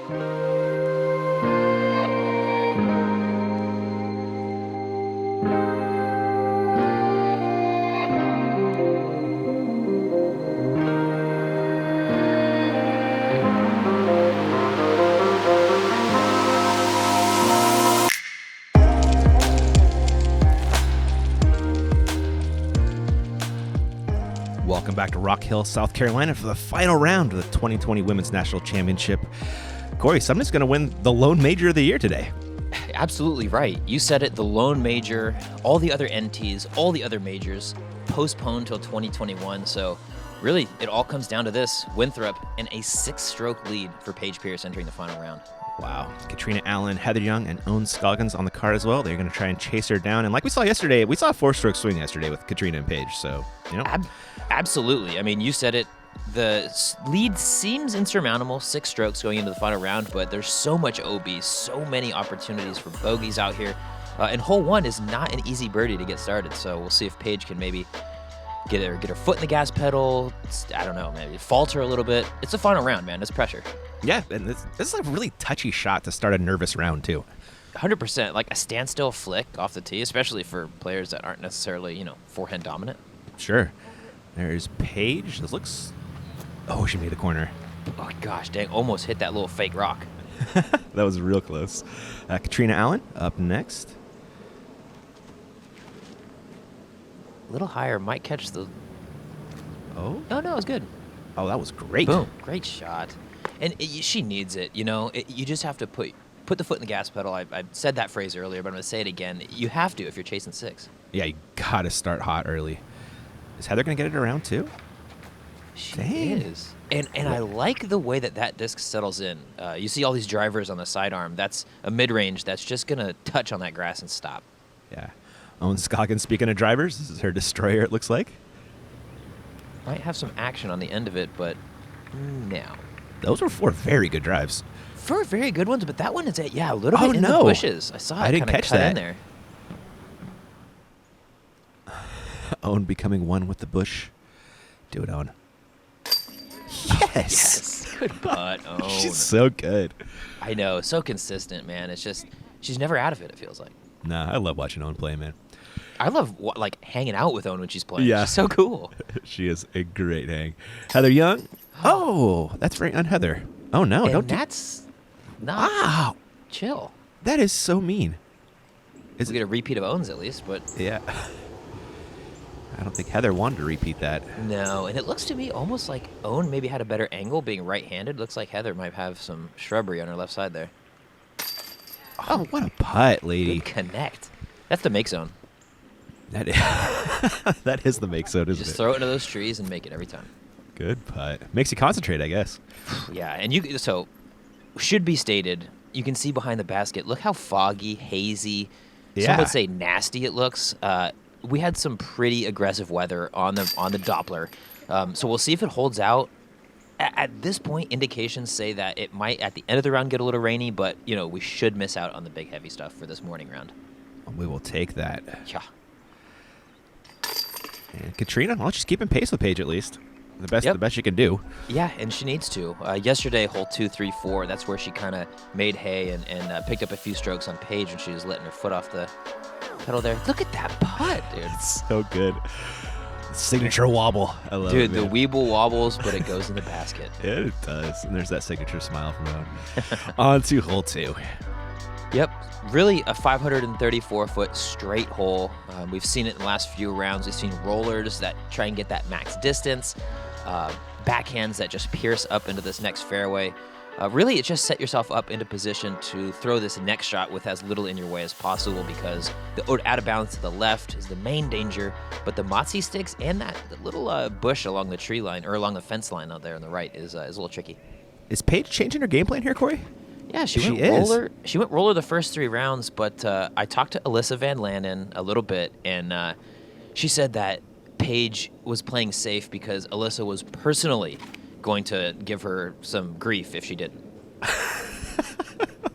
Welcome back to Rock Hill, South Carolina for the final round of the 2020 Women's National Championship. Corey, Sumner's going to win the lone major of the year today. Absolutely right. You said it, the lone major, all the other NTs, all the other majors postponed till 2021. So really, it all comes down to this. Winthrop in a 6-stroke lead for Paige Pierce entering the final round. Wow. Katrina Allen, Heather Young, and Owen Scoggins on the card as well. They're going to try and chase her down. And like we saw yesterday, we saw a 4-stroke swing yesterday with Katrina and Paige. So, you know. Absolutely. I mean, you said it. The lead seems insurmountable, 6 strokes going into the final round, but there's so much OB, so many opportunities for bogeys out here. And hole 1 is not an easy birdie to get started. So we'll see if Paige can maybe get her foot in the gas pedal. I don't know, maybe falter a little bit. It's a final round, man. It's pressure. Yeah, and this is a really touchy shot to start a nervous round, too. 100%. Like a standstill flick off the tee, especially for players that aren't necessarily, forehand dominant. Sure. There's Paige. This looks... Oh, she made a corner. Oh, gosh, dang. Almost hit that little fake rock. That was real close. Katrina Allen up next. A little higher. Might catch the... Oh? No, it was good. Oh, that was great. Boom. Great shot. And she needs it, you just have to put the foot in the gas pedal. I said that phrase earlier, but I'm going to say it again. You have to if you're chasing 6. Yeah, you got to start hot early. Is Heather going to get it around, too? She is. And I like the way that disc settles in. You see all these drivers on the sidearm. That's a mid-range that's just going to touch on that grass and stop. Yeah. Owen Scoggins, speaking of drivers, this is her destroyer, it looks like. Might have some action on the end of it, but no. Those were 4 very good drives. 4 very good ones, but that one is a little bit in the bushes. I saw it kind of cut in there. Owen becoming one with the bush. Do it, Owen. Yes. Good putt, Owen. She's so good. I know. So consistent, man. It's just, she's never out of it, it feels like. Nah, I love watching Owen play, man. I love hanging out with Owen when she's playing. Yeah. She's so cool. She is a great hang. Heather Young. Oh, that's right on Heather. Oh, no. And that's not... Wow. Chill. That is so mean. We'll get a repeat of Owen's at least, but... Yeah. I don't think Heather wanted to repeat that. No, and it looks to me almost like Owen maybe had a better angle being right-handed. Looks like Heather might have some shrubbery on her left side there. Oh, what a putt, lady. Good connect. That's the make zone. That is, that is the make zone, isn't it? Just throw it into those trees and make it every time. Good putt. Makes you concentrate, I guess. Yeah, and so should be stated, you can see behind the basket, look how foggy, hazy, some would say nasty it looks. We had some pretty aggressive weather on the Doppler, so we'll see if it holds out. At this point, indications say that it might, at the end of the round, get a little rainy, but, we should miss out on the big, heavy stuff for this morning round. We will take that. Yeah. And Katrina, well, she's keeping pace with Paige at least. The best she can do. Yeah, and she needs to. Yesterday, hole 2, 3, 4, that's where she kind of made hay and picked up a few strokes on Paige when she was letting her foot off the pedal there. Look at that putt, dude. It's so good. Signature wobble. I love it, dude, the Weeble wobbles, but it goes in the basket. Yeah, it does. And there's that signature smile from Owen. On to hole 2. Yep. Really a 534-foot straight hole. We've seen it in the last few rounds. We've seen rollers that try and get that max distance, backhands that just pierce up into this next fairway. Really, it's just set yourself up into position to throw this next shot with as little in your way as possible, because the out of bounds to the left is the main danger, but the Motzi sticks and the little bush along the tree line, or along the fence line out there on the right is a little tricky. Is Paige changing her game plan here, Corey? Yeah, she went roller the first 3 rounds, but I talked to Alyssa Van Lannen a little bit, and she said that Paige was playing safe because Alyssa was personally going to give her some grief if she didn't.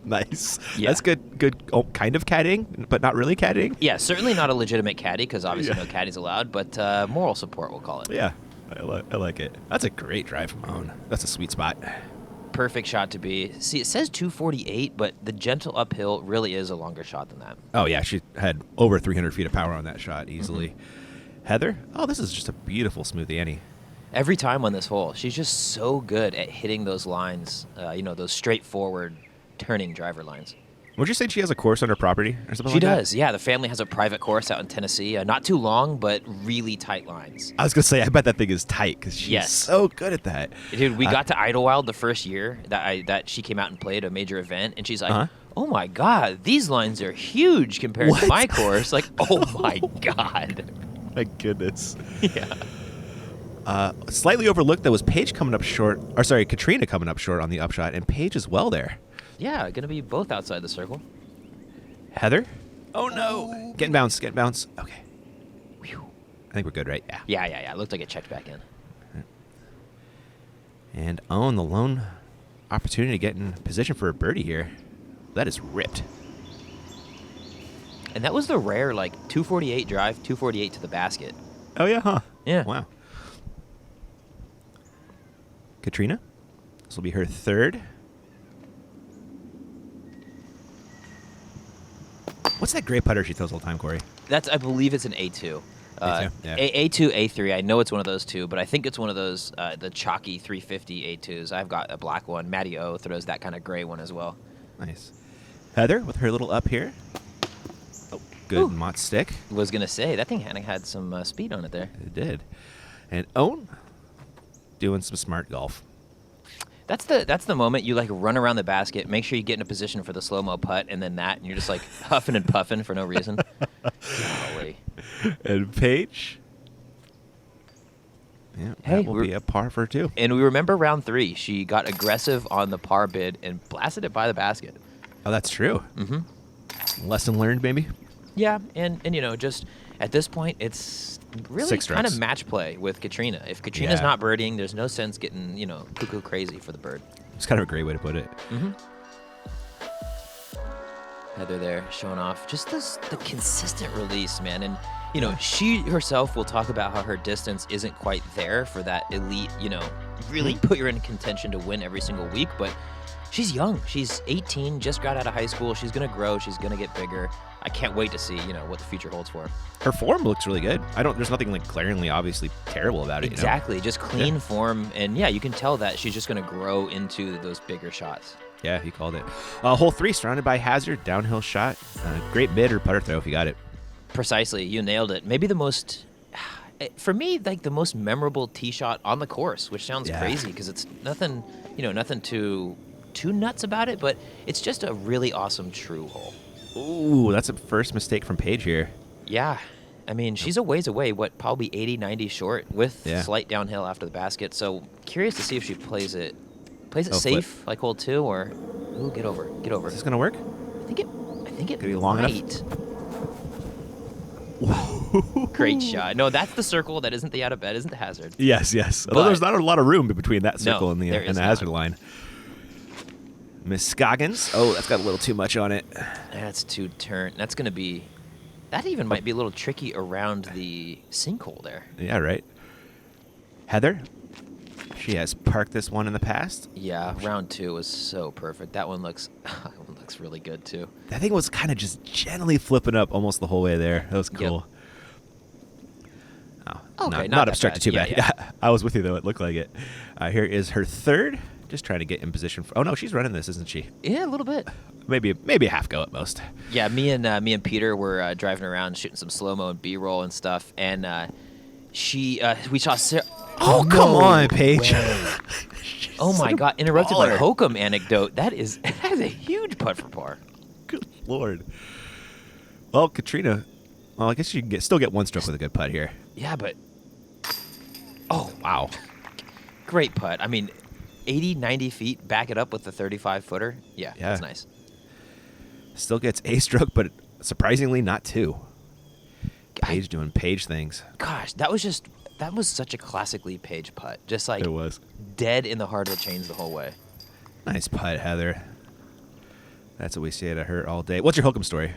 Nice. Yeah. That's good kind of caddying, but not really caddying. Yeah, certainly not a legitimate caddy, because obviously no caddies allowed, but moral support, we'll call it. Yeah, I like it. That's a great drive from Owen. That's a sweet spot. perfect shot to be. See, it says 248, but the gentle uphill really is a longer shot than that. Oh, yeah. She had over 300 feet of power on that shot easily. Mm-hmm. Heather? Oh, this is just a beautiful smooth Annie. Every time on this hole, she's just so good at hitting those lines, those straightforward turning driver lines. Would you say she has a course on her property or something She like that? does, yeah. The family has a private course out in Tennessee. Not too long, but really tight lines. I was going to say, I bet that thing is tight because she's so good at that. Dude, we got to Idlewild the first year that she came out and played a major event, and she's like, oh my God, these lines are huge compared to my course. Like, oh my God. My goodness. Yeah. Slightly overlooked, though, was Paige coming up short. Or sorry, Katrina coming up short on the upshot, and Paige as well there. Yeah, going to be both outside the circle. Heather? Oh, no. Getting bounce. Okay. Whew. I think we're good, right? Yeah. Yeah. It looked like it checked back in. And Owen, the lone opportunity to get in position for a birdie here. That is ripped. And that was the rare, 248 drive, 248 to the basket. Oh, yeah, huh? Yeah. Wow. Katrina? This will be her third. What's that gray putter she throws all the time, Corey? I believe it's an A2. A2, yeah. A2, A3. I know it's one of those two, but I think it's one of those, the chalky 350 A2s. I've got a black one. Matty O throws that kind of gray one as well. Nice. Heather with her little up here. Oh, good Mott stick. Was going to say, that thing had some speed on it there. It did. And Owen doing some smart golf. That's the moment you run around the basket, make sure you get in a position for the slow-mo putt, and then and you're just huffing and puffing for no reason. Golly. And Paige. Yeah, that will be a par for two. And we remember round 3. She got aggressive on the par bid and blasted it by the basket. Oh, that's true. Mm-hmm. Lesson learned, maybe? Yeah, and just at this point, it's really kind of match play with Katrina. If Katrina's not birdieing, there's no sense getting, cuckoo crazy for the bird. It's kind of a great way to put it. Mm-hmm. Heather there showing off just the consistent release, man. And, she herself will talk about how her distance isn't quite there for that elite, really put her in contention to win every single week. But she's young. She's 18, just got out of high school. She's going to grow. She's going to get bigger. I can't wait to see, what the future holds for her. Her form looks really good. There's nothing glaringly, obviously terrible about it. Exactly. Just clean form. And you can tell that she's just going to grow into those bigger shots. Yeah, he called it. Hole 3, surrounded by hazard, downhill shot. Great mid or putter throw if you got it. Precisely. You nailed it. Maybe the most, for me, the most memorable tee shot on the course, which sounds crazy because it's nothing, nothing too nuts about it, but it's just a really awesome true hole. Ooh, that's a first mistake from Paige here. Yeah. I mean, she's a ways away, probably 80, 90 short with slight downhill after the basket. So curious to see if she plays it safe, flip. like hole 2, or get over. Is this gonna work? I think it Could be long enough. Great shot. No, that's the circle. That isn't the out of bed. Isn't the hazard. Yes. Although there's not a lot of room between that circle and the hazard line. Miss Scoggins. Oh, that's got a little too much on it. That's too turn. That's going to be... That even might be a little tricky around the sinkhole there. Yeah, right. Heather. She has parked this one in the past. Yeah, round 2 was so perfect. That one looks really good, too. That thing was kind of just gently flipping up almost the whole way there. That was cool. Yep. Oh, okay, not obstructed too bad. Yeah. I was with you, though. It looked like it. Here is her third. Just trying to get in position. Oh, no, she's running this, isn't she? Yeah, a little bit. Maybe a half go at most. Yeah, me and Peter were driving around shooting some slow-mo and B-roll and stuff, and we saw Sarah. Oh, come on, Paige. Oh, my God. Interrupted my hokum anecdote. That is a huge putt for par. Good Lord. Well, Katrina, I guess you can still get one stroke with a good putt here. Yeah, but... Oh, wow. Great putt. I mean, 80, 90 feet, back it up with the 35-footer. Yeah, that's nice. Still gets a stroke, but surprisingly not 2. Paige doing Paige things. Gosh, that was such a classically Paige putt. Just it was dead in the heart of the chains the whole way. Nice putt, Heather. That's what we say to her all day. What's your hokum story?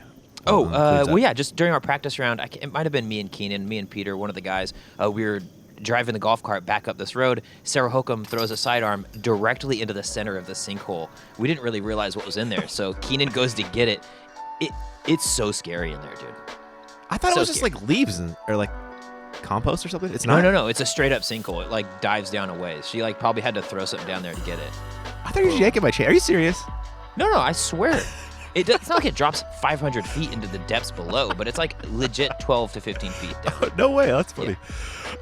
Well, yeah, just during our practice round, it might have been me and Keenan, me and Peter, one of the guys. We were driving the golf cart back up this road. Sarah Hokum throws a sidearm directly into the center of the sinkhole. We didn't really realize what was in there, so Keenan goes to get it. It's so scary in there, dude. I thought So it was just scary. like leaves or like compost or something. It's not. No. It's a straight up sinkhole. It like dives down a ways. She like probably had to throw something down there to get it. I thought you were yanking my chain. Are you serious? No, I swear. It's not like it drops 500 feet into the depths below, but it's like legit 12 to 15 feet down. No way. That's funny.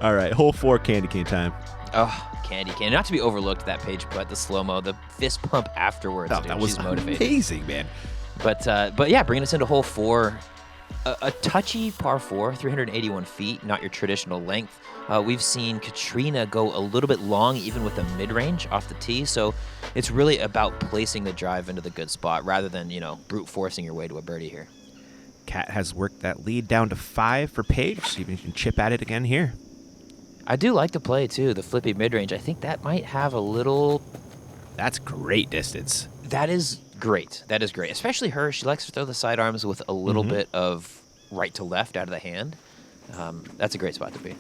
All right, hole 4, candy cane time. Oh, candy cane. Not to be overlooked, that Paige Pierce, the slow-mo, the fist pump afterwards, Oh, dude. that was She's motivated. amazing, man. But yeah, bringing us into hole 4, a touchy par 4, 381 feet, not your traditional length. We've seen Katrina go a little bit long, even with a mid-range off the tee. So it's really about placing the drive into the good spot rather than, brute forcing your way to a birdie here. Kat has worked that lead down to 5 for Paige. See if you can chip at it again here. I do like the play, too, the flippy mid-range. I think that might have a little... That's great distance. That is great. That is great. Especially her. She likes to throw the sidearms with a little bit of right to left out of the hand. That's a great spot to be.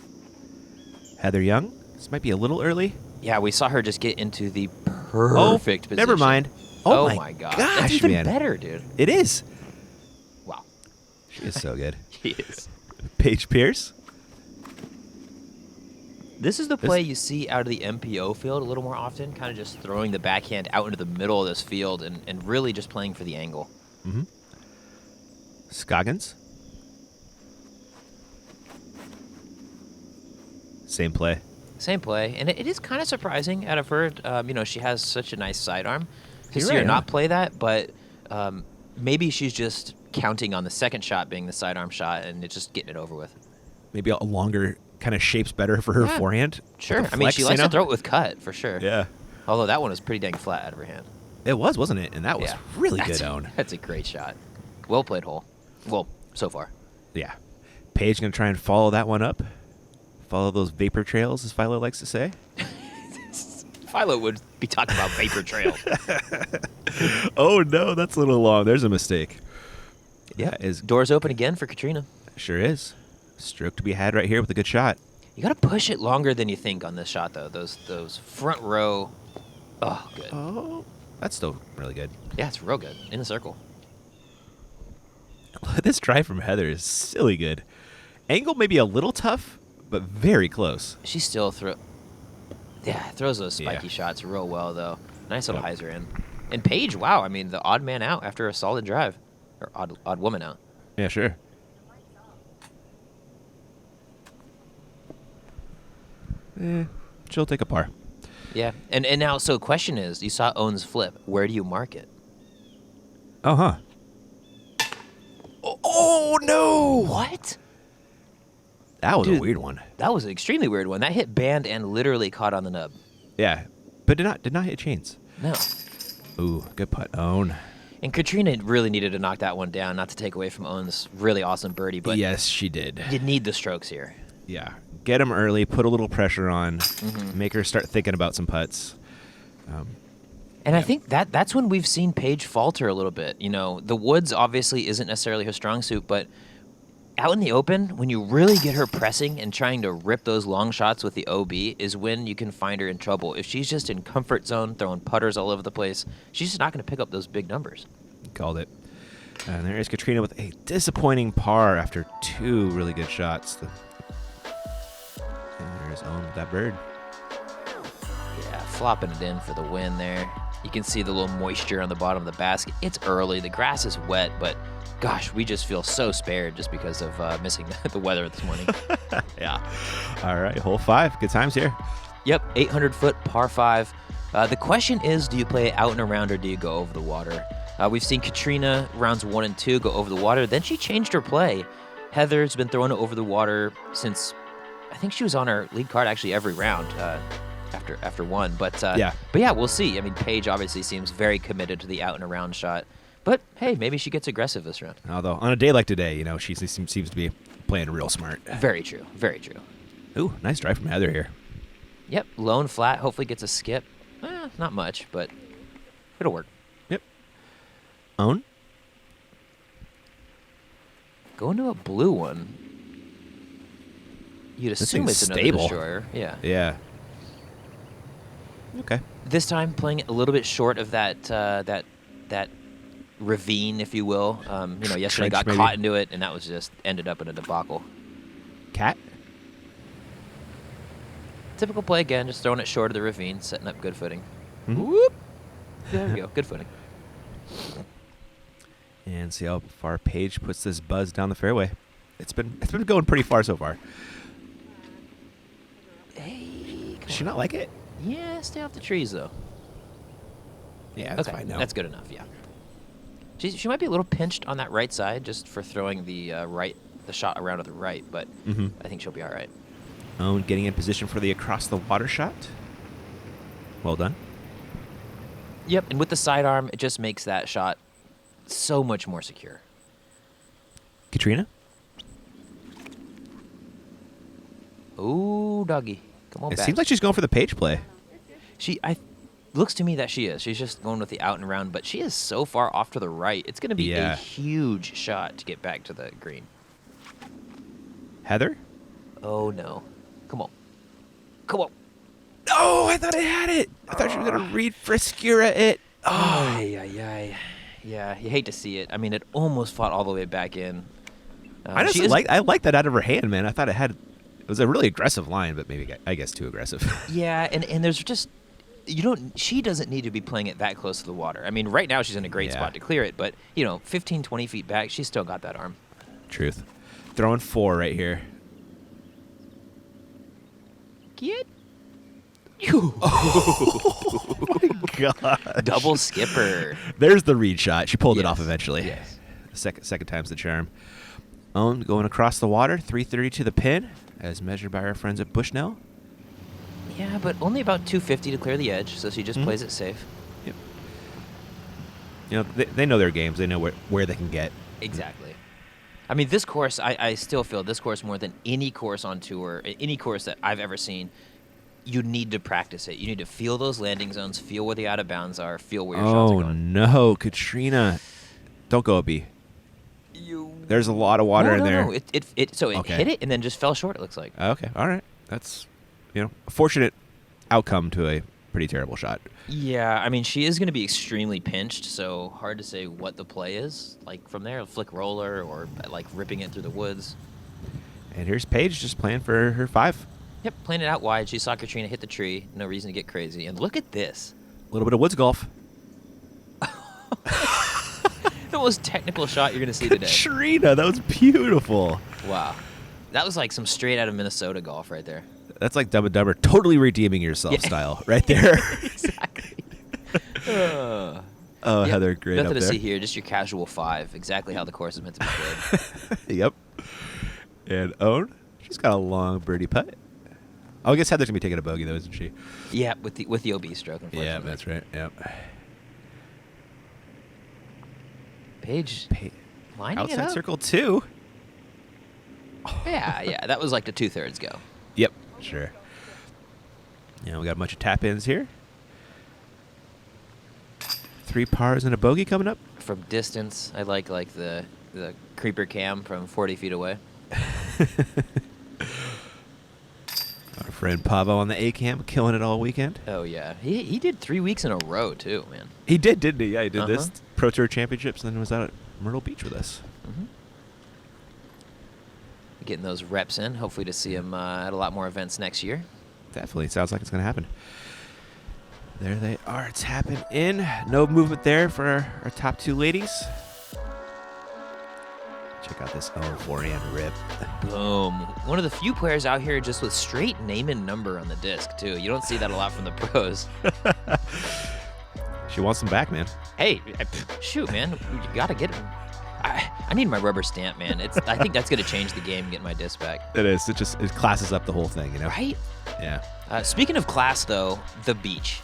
Heather Young. This might be a little early. Yeah, we saw her just get into the perfect position. Never mind. Oh my God. Gosh, That's even man. better, dude. It is. Wow. She is so good. She is. Paige Pierce. This is the play you see out of the MPO field a little more often, kind of just throwing the backhand out into the middle of this field and really just playing for the angle. Mm-hmm. Scoggins. Same play. Same play, and it is kind of surprising out of her. She has such a nice sidearm. To You're see her right, not play that, but maybe she's just counting on the second shot being the sidearm shot and it's just getting it over with. Maybe a longer kind of shapes better for her forehand. Sure. Like a I mean, flex, she likes to throw it with cut, for sure. Yeah. Although that one was pretty dang flat out of her hand. It was, wasn't it? And that was really good, Owen. That's a great shot. Well played hole. Well, so far. Yeah. Paige going to try and follow that one up. Follow those vapor trails, as Philo likes to say. Philo would be talking about vapor trails. Oh, no, that's a little long. There's a mistake. Yeah. Is Doors open again for Katrina. Sure is. Stroke to be had right here with a good shot. You got to push it longer than you think on this shot, though. Those front row. Oh, good. Oh, that's still really good. Yeah, it's real good. In the circle. This drive from Heather is silly good. Angle maybe a little tough, but very close. She still throws those spiky shots real well, though. Nice little hyzer in. And Paige, wow, I mean, the odd man out after a solid drive. Or odd woman out. Yeah, sure. She'll take a par. Yeah. And now, so the question is, you saw Owen's flip. Where do you mark it? Oh, huh. Oh, no! What? That was Dude, a weird one. That was an extremely weird one. That hit band and literally caught on the nub. Yeah, but did not hit chains. No. Ooh, good putt, Owen. And Katrina really needed to knock that one down, not to take away from Owen's really awesome birdie, but Yes, she did. you need the strokes here. Yeah, get him early, put a little pressure on, make her start thinking about some putts. And I think that's when we've seen Paige falter a little bit. You know, the woods obviously isn't necessarily her strong suit, but out in the open, when you really get her pressing and trying to rip those long shots with the OB is when you can find her in trouble. If she's just in comfort zone, throwing putters all over the place, she's just not going to pick up those big numbers. Called it. And there is Katrina with a disappointing par after 2 really good shots. And there's Owen with that bird. Yeah, flopping it in for the win there. You can see the little moisture on the bottom of the basket. It's early. The grass is wet, but gosh, we just feel so spared just because of missing the weather this morning. Yeah. All right, hole 5. Good times here. Yep, 800-foot par 5. The question is, do you play it out and around or do you go over the water? We've seen Katrina rounds 1 and 2 go over the water. Then she changed her play. Heather's been throwing it over the water since I think she was on her lead card actually every round after 1. But yeah, we'll see. I mean, Paige obviously seems very committed to the out and around shot. But hey, maybe she gets aggressive this round. Although on a day like today, you know, she seems to be playing real smart. Very true. Very true. Ooh, nice drive from Heather here. Yep, lone flat. Hopefully gets a skip. Not much, but it'll work. Yep. Owen? Going to a blue one. You'd This assume thing's it's another stable. destroyer. Yeah. Yeah. Okay. This time playing it a little bit short of that ravine, if you will. Yesterday Trench, got maybe. caught into it, and that was just ended up in a debacle. Cat? Typical play again, just throwing it short of the ravine, setting up good footing. Mhm. Whoop! There we go, good footing. And see how far Paige puts this buzz down the fairway. It's been going pretty far so far. Hey, Does she not like it? yeah, stay off the trees though. Yeah, that's okay, fine now. that's good enough. Yeah. She might be a little pinched on that right side just for throwing the shot around to the right, but I think she'll be all right. Owen getting in position for the across the water shot. Well done. Yep, and with the sidearm, it just makes that shot so much more secure. Katrina? Ooh, doggy. Come on It back. seems like she's going for the Paige play. Looks to me that she is. She's just going with the out and around, but she is so far off to the right. It's going to be a huge shot to get back to the green. Heather? Oh, no. Come on. Come on. Oh, I thought I had it. I thought she was going to read Friskura it. Oh. Ay. Yeah, you hate to see it. I mean, it almost fought all the way back in. I like that out of her hand, man. I thought it was a really aggressive line, but maybe, I guess, too aggressive. Yeah, and there's just... she doesn't need to be playing it that close to the water. I mean, right now she's in a great spot to clear it, but, 15, 20 feet back, she's still got that arm. Truth. Throwing 4 right here. Get. Oh, my God. Double skipper. There's the read shot. She pulled it off Yes. eventually. Yes. Second time's the charm. Owen going across the water, 330 to the pin, as measured by our friends at Bushnell. Yeah, but only about 250 to clear the edge, so she just plays it safe. Yep. They know their games. They know where they can get. Exactly. I mean, this course, I still feel this course more than any course on tour, any course that I've ever seen, you need to practice it. You need to feel those landing zones, feel where the out of bounds are, feel where your shots are Oh, going. no. Katrina. Don't go a B. There's a lot of water in there. No. It hit it and then just fell short, it looks like. Okay. All right. That's, a fortunate outcome to a pretty terrible shot. Yeah, I mean, she is going to be extremely pinched, so hard to say what the play is. Like, from there, a flick roller or, like, ripping it through the woods. And here's Paige just playing for her 5. Yep, playing it out wide. She saw Katrina hit the tree. No reason to get crazy. And look at this. A little bit of woods golf. The most technical shot you're going to see today. Katrina, that was beautiful. Wow. That was like some straight out of Minnesota golf right there. That's like Dumb and Dumber, totally redeeming yourself style right there. Exactly. Heather, great Nothing up to there. see here, just your casual 5. Exactly how the course is meant to be played. Yep. And Owen, she's got a long birdie putt. Oh, I guess Heather's going to be taking a bogey, though, isn't she? Yeah, with the OB stroke, unfortunately. Yeah, that's right. Yep. Paige lining it Outside up. circle 2. Yeah, that was like the 2/3 go. Yep, sure. Yeah, we got a bunch of tap-ins here. 3 pars and a bogey coming up. From distance, I like the creeper cam from 40 feet away. Our friend Pavo on the A-cam, killing it all weekend. Oh, yeah. He did 3 weeks in a row, too, man. He did, didn't he? Yeah, he did this Uh-huh. Pro Tour Championships and then was out at Myrtle Beach with us. Mm-hmm. Getting those reps in, hopefully to see him at a lot more events next year. Definitely. Sounds like it's going to happen. There they are. It's happened in. No movement there for our top 2 ladies. Check out this 4-hand rip. Boom. One of the few players out here just with straight name and number on the disc, too. You don't see that a lot from the pros. She wants them back, man. Hey, shoot, man. You got to get him. I need my rubber stamp, man. I think that's going to change the game, getting my disc back. It is. It classes up the whole thing, Right? Yeah. Speaking of class, though, the beach.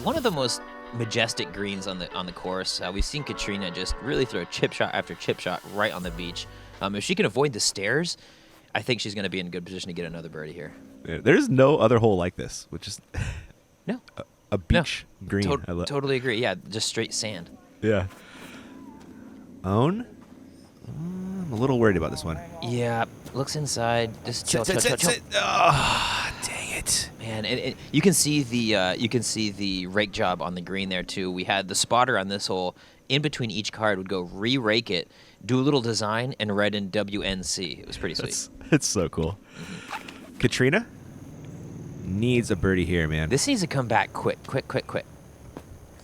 One of the most majestic greens on the course. We've seen Katrina just really throw chip shot after chip shot right on the beach. If she can avoid the stairs, I think she's going to be in a good position to get another birdie here. There's no other hole like this, which is No. a beach green. Totally agree. Yeah, just straight sand. Yeah. Own? I'm a little worried about this one. Yeah, looks inside. Just chill. Oh, dang it. Man, you can see the rake job on the green there too. We had the spotter on this hole. In between each card would go re-rake it, do a little design, and write in WNC. It was pretty sweet. It's so cool. Katrina needs a birdie here, man. This needs to come back quick. Stay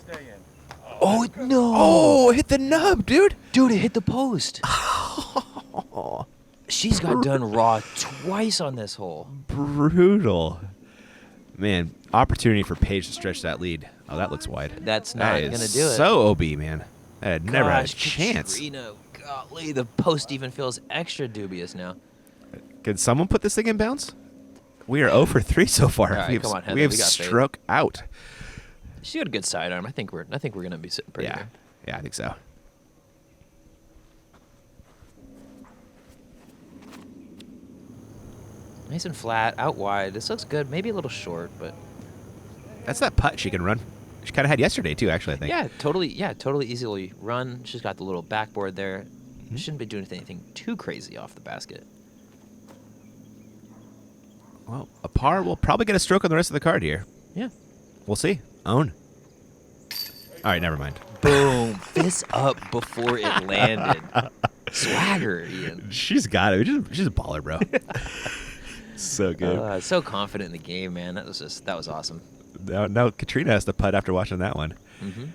in. Oh, no. Oh, hit the nub, dude. Dude, it hit the post. She's got done raw twice on this hole. Brutal. Man, opportunity for Paige to stretch that lead. Oh, that looks wide. That's not going to do it. So OB, man. I had never had a Gosh, chance. Katrina, golly, the post even feels extra dubious now. Can someone put this thing in bounds? We are 0 for 3 so far. All right, we have, come on, Heather, we have we got faith. stroke out. She got a good sidearm. I think we're going to be sitting pretty Yeah. good. Yeah, I think so. Nice and flat, out wide. This looks good. Maybe a little short, but That's that putt she can run. She kind of had yesterday, too, actually, I think. totally easily run. She's got the little backboard there. Shouldn't be doing anything too crazy off the basket. Well, a par will probably get a stroke on the rest of the card here. Yeah. We'll see. Own. All right, never mind. Boom. Fist up before it landed. Swagger, Ian. She's got it. She's a baller, bro. So good. So confident in the game, man. That was awesome. Now Katrina has to putt after watching that one. Mm-hmm.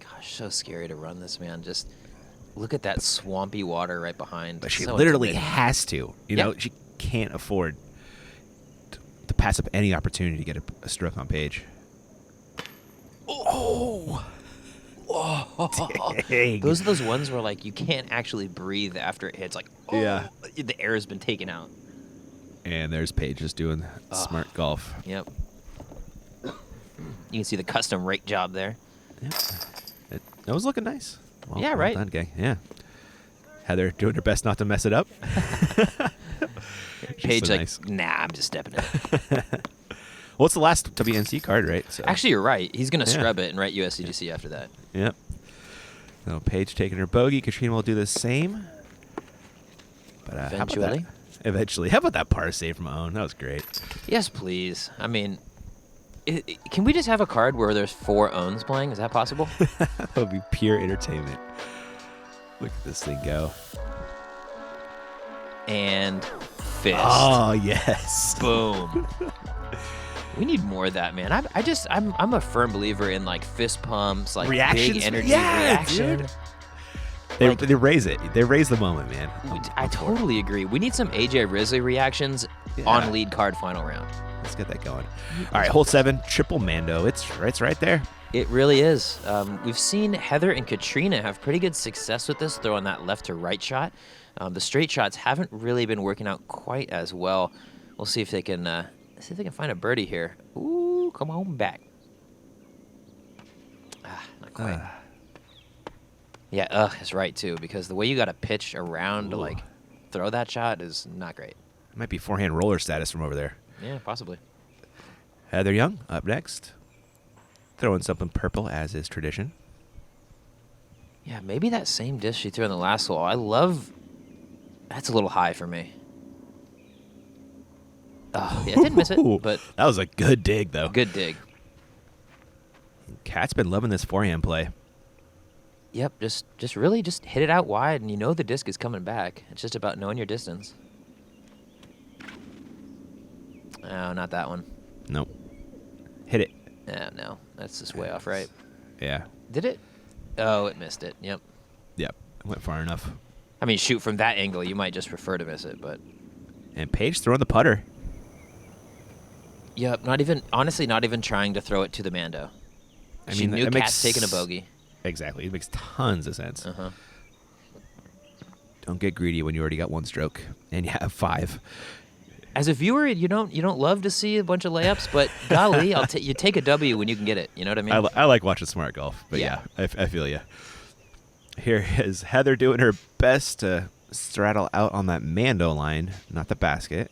Gosh, so scary to run this, man. Just look at that swampy water right behind. But she So literally intimidating. has to. You know, she can't afford to pass up any opportunity to get a stroke on Paige. Oh! Dang. Those are those ones where like you can't actually breathe after it hits. Like, Yeah. the air has been taken out. And there's Paige just doing smart golf. Yep. You can see the custom rake job there. Yep. That was looking nice. Well, Yeah, right. Well done, gang. Yeah. Heather doing her best not to mess it up. She's Paige so like, nice. nah, I'm just stepping it. Well, it's the last WNC card, right? So. Actually, you're right. He's gonna Yeah. scrub it and write USDGC after that. Yep. So Paige taking her bogey. Katrina will do the same. But how about Eventually. that? Eventually. How about that par save from Owen? That was great. Yes, please. I mean, can we just have a card where there's 4 owns playing? Is that possible? That would be pure entertainment. Look at this thing go. And fist. Oh, yes. Boom. We need more of that, man. I'm a firm believer in like fist pumps, like Reactions? big energy Yeah, reaction. dude. Like- They raise it. They raise the moment, man. I totally agree. We need some AJ Risley reactions Yeah. on lead card final round. Let's get that going. All right, hole 7, triple Mando. It's right there. It really is. We've seen Heather and Katrina have pretty good success with this, throwing that left to right shot. The straight shots haven't really been working out quite as well. We'll see if they can find a birdie here. Ooh, come on back. Not quite. Yeah, is right too, because the way you got to pitch around to like throw that shot is not great. Might be forehand roller status from over there. Yeah, possibly. Heather Young up next. Throwing something purple, as is tradition. Yeah, maybe that same disc she threw in the last hole. That's a little high for me. Oh, yeah, I didn't miss it, Ooh, but that was a good dig, though. good dig. Kat's been loving this forehand play. Yep, just really just hit it out wide, and you know the disc is coming back. It's just about knowing your distance. Oh, not that one. Nope. Hit it. No, that's just way off right. Yeah. Did it? Oh, it missed it. Yep. Yep. Went far enough. I mean, shoot, from that angle, you might just prefer to miss it, but... And Paige throwing the putter. Yep, not even trying to throw it to the Mando. I She mean, knew it Kat's makes- taking a bogey. Exactly. It makes tons of sense. Uh-huh. Don't get greedy when you already got 1 stroke and you have 5. As a viewer, you don't love to see a bunch of layups, but golly, you take a W when you can get it. You know what I mean? I like watching smart golf, but yeah, Yeah. I feel you. Here is Heather doing her best to straddle out on that Mando line, not the basket.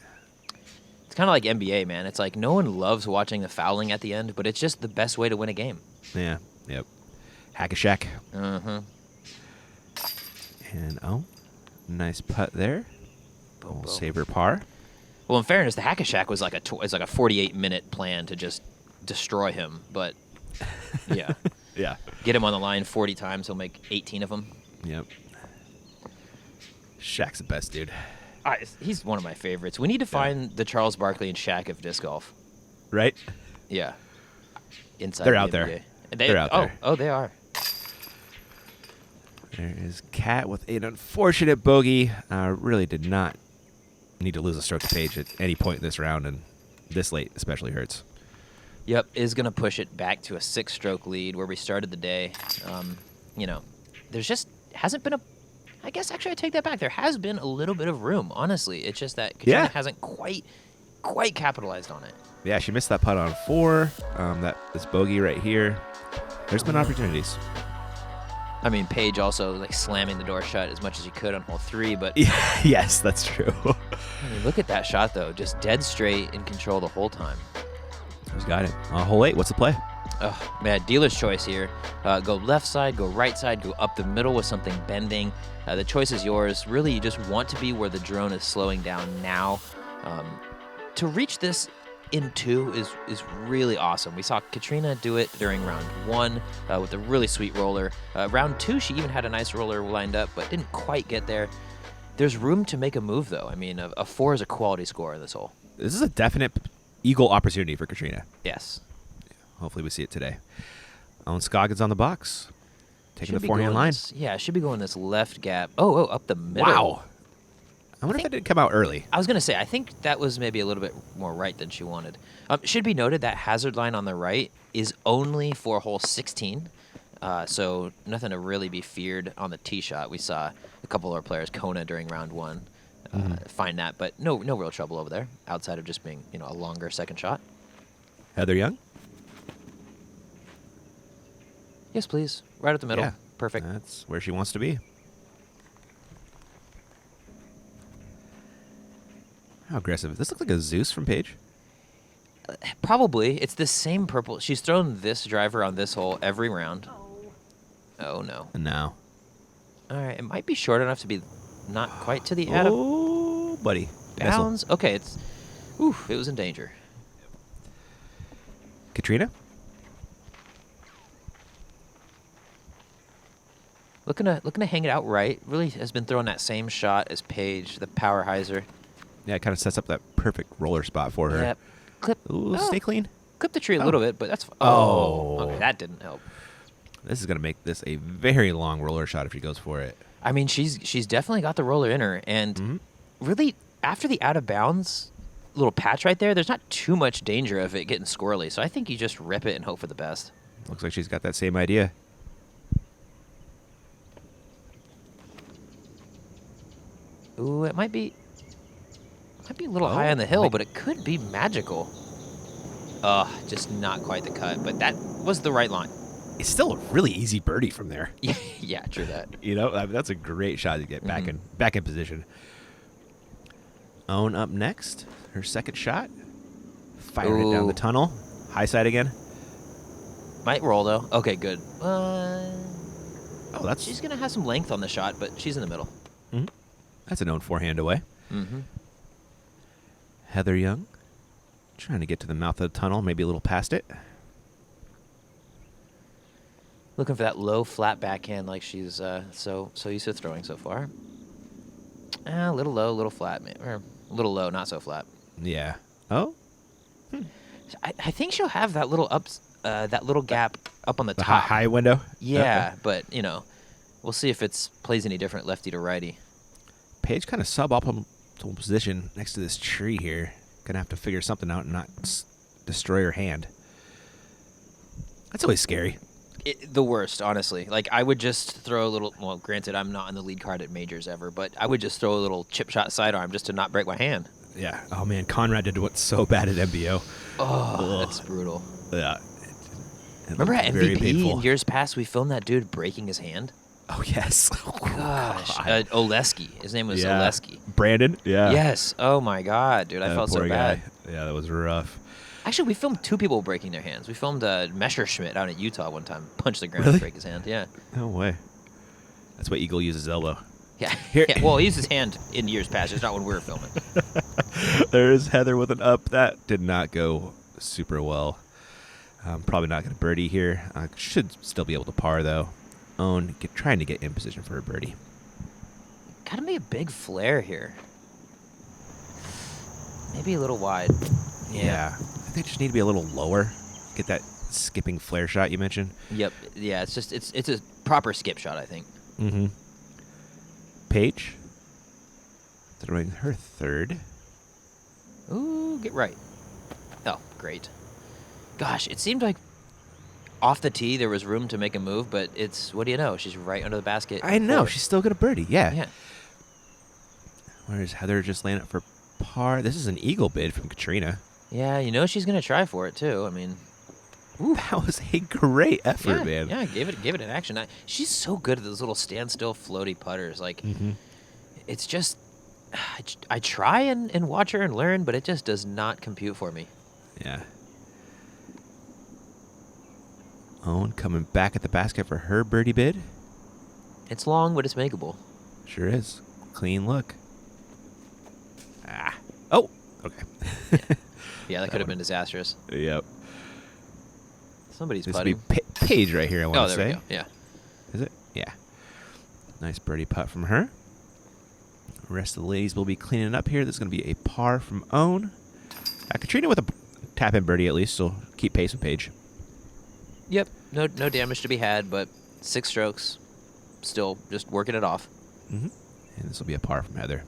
It's kind of like NBA, man. It's like no one loves watching the fouling at the end, but it's just the best way to win a game. Yeah, yep. Hack-a-shack. Uh-huh. And, nice putt there. Boom, boom. Saver par. Well, in fairness, the Hack-a-shack was like a 48-minute plan to just destroy him. But, yeah. Yeah. Get him on the line 40 times, he'll make 18 of them. Yep. Shaq's the best, dude. He's one of my favorites. We need to find the Charles Barkley and Shaq of disc golf. Right? Yeah. Inside They're the out NBA. there. They're out there. Oh, they are. There is Kat with an unfortunate bogey. Really did not need to lose a stroke to Paige at any point in this round, and this late especially hurts. Yep, is going to push it back to a 6-stroke lead where we started the day. There's just hasn't been I guess actually I take that back. There has been a little bit of room, honestly. It's just that Katrina hasn't quite capitalized on it. Yeah, she missed that putt on 4. This bogey right here. There's been opportunities. I mean, Paige also like slamming the door shut as much as you could on hole 3, but Yes, that's true. I mean, look at that shot though, just dead straight in control the whole time. Who's got it? Hole 8. What's the play? Oh man, dealer's choice here. Go left side, go right side, go up the middle with something bending. The choice is yours. Really, you just want to be where the drone is slowing down now. To reach this in 2 is really awesome. We saw Katrina do it during round 1 with a really sweet roller. Round 2, she even had a nice roller lined up, but didn't quite get there. There's room to make a move, though. I mean, a 4 is a quality score in this hole. This is a definite eagle opportunity for Katrina. Yes. Hopefully we see it today. Owen Scoggins on the box. Taking the forehand line. Should be going this left gap. Oh, up the middle. Wow. I wonder if that didn't come out early. I was going to say, I think that was maybe a little bit more right than she wanted. Should be noted that hazard line on the right is only for hole 16, so nothing to really be feared on the tee shot. We saw a couple of our players, Kona, during round 1, find that, but no real trouble over there, outside of just being a longer second shot. Heather Young? Yes, please. Right at the middle. Yeah. Perfect. That's where she wants to be. How aggressive. This looks like a Zeus from Paige. Probably. It's the same purple. She's thrown this driver on this hole every round. Oh, no. And now. All right. It might be short enough to be not quite to the out of Oh, buddy. bounds. Okay. It was in danger. Katrina? Looking to hang it out right. Really has been throwing that same shot as Paige, the power hyzer. Yeah, it kind of sets up that perfect roller spot for her. Yep. Clip. Ooh, stay clean. Clip the tree a little bit, but that's fine. Oh. Okay, that didn't help. This is going to make this a very long roller shot if she goes for it. I mean, she's definitely got the roller in her, and really, after the out of bounds little patch right there, there's not too much danger of it getting squirrely. So I think you just rip it and hope for the best. Looks like she's got that same idea. Ooh, it might be a little high on the hill, but it could be magical. Just not quite the cut, but that was the right line. It's still a really easy birdie from there. Yeah, true that. I mean, that's a great shot to get back in position. Owen up next. Her second shot. Firing it down the tunnel. High side again. Might roll though. Okay, good. That's she's gonna have some length on the shot, but she's in the middle. That's an Owen forehand away. Heather Young, trying to get to the mouth of the tunnel, maybe a little past it. Looking for that low flat backhand like she's so used to throwing so far. A little low, a little flat, or a little low, not so flat. Yeah. Oh. I think she'll have that little that little gap up on the top. High window. Yeah, but we'll see if it plays any different lefty to righty. Paige kind of suboptimal position next to this tree here. Gonna have to figure something out and not destroy her hand. That's always scary. The worst, honestly. Like, I would just throw a little, well, granted, I'm not on the lead card at majors ever, but I would just throw a little chip shot sidearm just to not break my hand. Yeah. Oh, man. Conrad did what's so bad at MBO. Oh, that's brutal. Yeah. Remember at MVP in years past, we filmed that dude breaking his hand? Oh, yes. Gosh. Oleski. His name was Oleski. Brandon? Yeah. Yes. Oh, my God, dude. I felt so bad. Guy. Yeah, that was rough. Actually, we filmed 2 people breaking their hands. We filmed Messerschmitt out in Utah one time. Punched the ground Really? and break his hand. Yeah. No way. That's why Eagle uses elbow. Yeah. Here- yeah. Well, he used his hand in years past. It's not when we were filming. There is Heather with an up. That did not go super well. Probably not going to birdie here. Should still be able to par, though. Owen trying to get in position for a birdie. Gotta be a big flare here. Maybe a little wide. Yeah. I think they just need to be a little lower. Get that skipping flare shot you mentioned. Yep. Yeah, it's a proper skip shot, I think. Mm-hmm. Paige. Throwing her third. Ooh, get right. Oh, great. Gosh, it seemed like off the tee there was room to make a move, but what do you know? She's right under the basket. I know. forward. She's still got a birdie. Yeah. Yeah. Where's Heather just laying it for par? This is an eagle bid from Katrina. Yeah, you know she's gonna try for it too. I mean, That was a great effort, yeah, man. Yeah, give it an action. She's so good at those little standstill floaty putters. Like, it's just, I try and watch her and learn, but it just does not compute for me. Yeah. Owen coming back at the basket for her birdie bid. It's long, but it's makeable. Sure is. Clean look. Oh, okay. Yeah, that could have been disastrous. Yep. Somebody's This would be putting. Paige right here, I want Oh, to there say. we go. Yeah. Is it? Yeah. Nice birdie putt from her. The rest of the ladies will be cleaning up here. This is going to be a par from Owen. Katrina with a tap-in birdie at least, so keep pace with Paige. Yep. No damage to be had, but 6 strokes. Still just working it off. And this will be a par from Heather.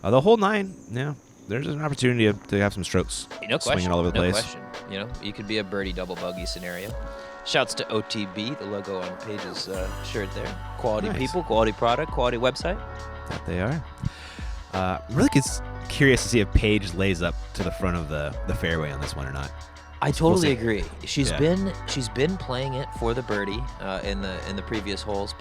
The whole 9, yeah, there's an opportunity to have some strokes No question. swinging all over the no place. question. You know, you could be a birdie double bogey scenario. Shouts to OTB, the logo on Paige's shirt there. Quality Nice. people, quality product, quality website. That they are. I'm really curious to see if Paige lays up to the front of the fairway on this one or not. I totally see. agree. She's Yeah. been playing it for the birdie in the previous holes,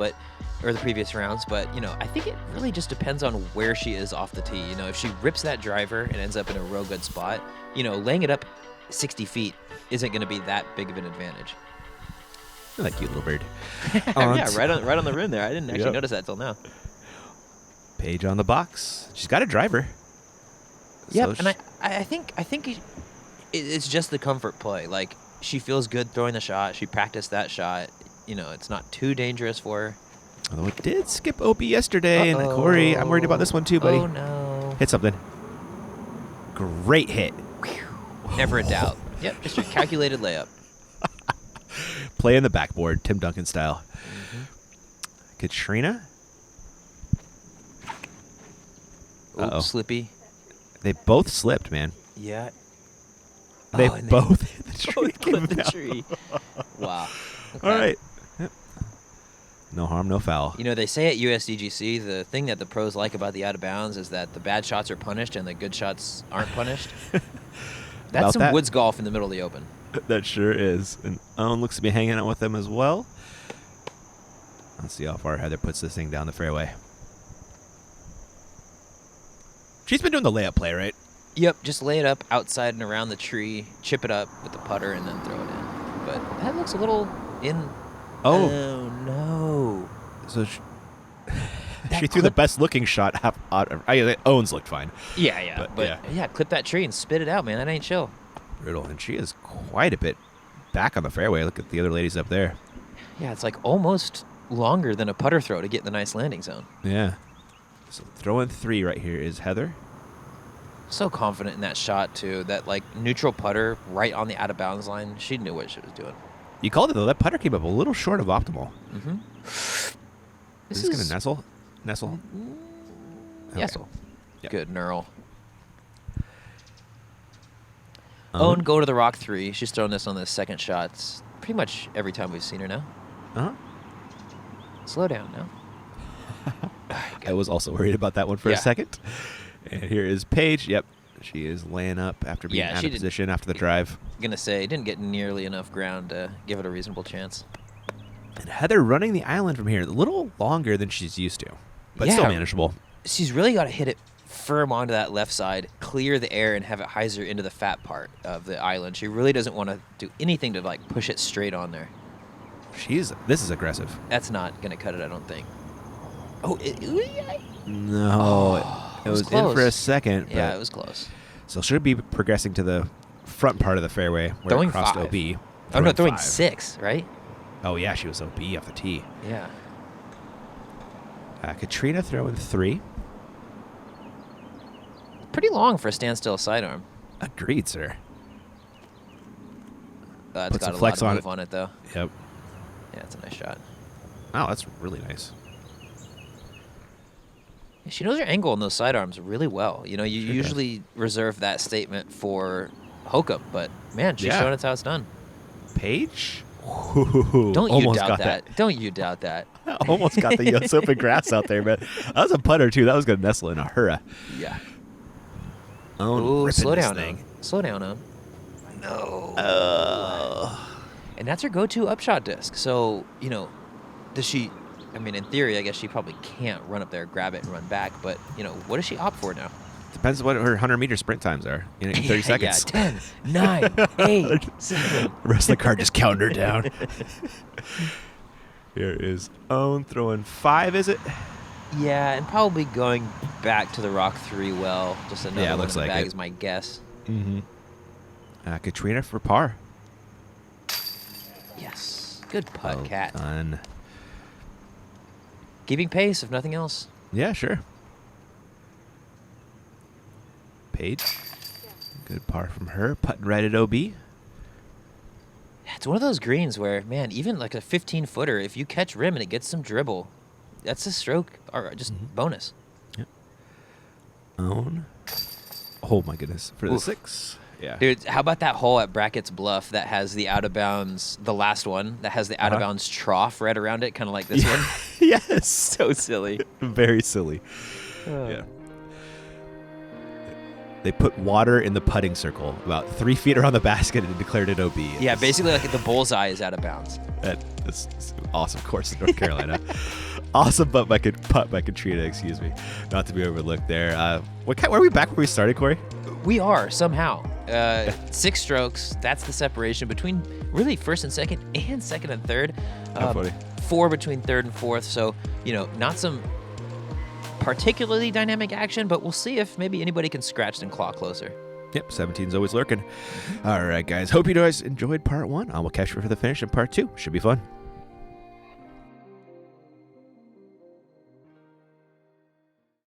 or the previous rounds. But you know, I think it really just depends on where she is off the tee. You know, if she rips that driver and ends up in a real good spot, you know, laying it up 60 feet isn't going to be that big of an advantage. I like you, little bird. Yeah, right on the rim there. I didn't actually Yep. notice that till now. Paige on the box. She's got a driver. Yep, So and I think it's just the comfort play. Like, she feels good throwing the shot. She practiced that shot. You know, it's not too dangerous for her. although it did skip Opie yesterday, and Corey, I'm worried about this one too, buddy. Oh no! Hit something. Great hit. Never a doubt. Yep, just your calculated layup. Play in the backboard, Tim Duncan style. Katrina. Ooh, slippy. They both slipped, man. Yeah. They and both hit the tree. both clipped the Came down. tree. Wow. Okay. All right. Yep. No harm, no foul. You know, they say at USDGC, the thing that the pros like about the out of bounds is that the bad shots are punished and the good shots aren't punished. That's About some that? woods golf in the middle of the open. That sure is. And Owen looks to be hanging out with them as well. Let's see how far Heather puts this thing down the fairway. She's been doing the layup play, right? Yep, just lay it up outside and around the tree, chip it up with the putter, and then throw it in. But that looks a little in. Oh. Oh, no. So she threw the best looking shot. Owen's looked fine. Yeah. But, yeah, clip that tree and spit it out, man. That ain't chill. Brutal. And she is quite a bit back on the fairway. Look at the other ladies up there. Yeah, it's like almost longer than a putter throw to get in the nice landing zone. Yeah. So throwing 3 right here is Heather. So confident in that shot, too. That, like, neutral putter right on the out-of-bounds line. She knew what she was doing. You called it, though. That putter came up a little short of optimal. Mm-hmm. Is this going to nestle? Nestle? Yes. Okay. Yep. Good, Neural. Owen, go to the rock 3. She's thrown this on the second shot. It's pretty much every time we've seen her now. Uh-huh. Slow down now. I was also worried about that one for a Yeah. second. And here is Paige. Yep. She is laying up after being out of position after the drive. Gonna say, didn't get nearly enough ground to give it a reasonable chance. And Heather running the island from here a little longer than she's used to, but still Yeah. manageable. She's really got to hit it firm onto that left side, clear the air, and have it hyzer into the fat part of the island. She really doesn't want to do anything to like push it straight on there. This is aggressive. That's not going to cut it, I don't think. Oh, No, it was in close. for a second. Yeah, but it was close. So should be progressing to the front part of the fairway where Throwing it crossed 5. OB. Oh, no, throwing 5. 6, right? Oh, yeah, she was OB off the tee. Yeah. Katrina throwing 3. Pretty long for a standstill sidearm. Agreed, sir. It's Put got some a flex lot of on move it. on it, though. Yep. Yeah, it's a nice shot. Wow, that's really nice. She knows her angle on those sidearms really well. You know, you Sure usually reserve that statement for Hokum, but man, she's Yeah. showing us how it's done. Paige? Don't you Almost doubt got that. Don't you doubt that. Almost got the US Open grass out there, but that was a putter, too. That was going to nestle in a hurrah. Yeah. Oh, Ooh, slow down, thing. Em. Slow down, Em. No. Oh. And that's her go-to upshot disc. So, you know, does she... I mean, in theory, I guess she probably can't run up there, grab it, and run back. But, you know, what does she opt for now? Depends what her 100-meter sprint times are in 30 seconds. Yeah, 10, 9, 8, 7. The rest of the card just counted her down. Here is Owen throwing 5, is it? Yeah, and probably going back to the Rock 3 well. Just another one looks in the like bag it. is my guess. Mm-hmm. Katrina for par. Yes. Good putt, Well Cat. done. Keeping pace, if nothing else. Yeah, sure. Paige. Good par from her. Putting right at OB. Yeah, it's one of those greens where, man, even like a 15-footer, if you catch rim and it gets some dribble, that's a stroke or just bonus. Yep. Owen. Oh, my goodness. For the Oof. 6. Yeah. Dude, how about that hole at Brackett's Bluff that has the out of bounds, the last one, that has the out of bounds trough right around it, kind of like this one? Yes. So silly. Very silly. Yeah. They put water in the putting circle about 3 feet around the basket and declared it OB. Yeah, basically like the bullseye is out of bounds. That's an awesome course in North Carolina. Awesome putt by Katrina, excuse me. Not to be overlooked there. Were we back where we started, Corey? We are, somehow. 6 strokes, that's the separation between really first and second and third. How funny. 4 between third and fourth. So, you know, not some particularly dynamic action, but we'll see if maybe anybody can scratch and claw closer. Yep, 17's always lurking. All right, guys. Hope you guys enjoyed part 1. I will catch you for the finish in part 2. Should be fun.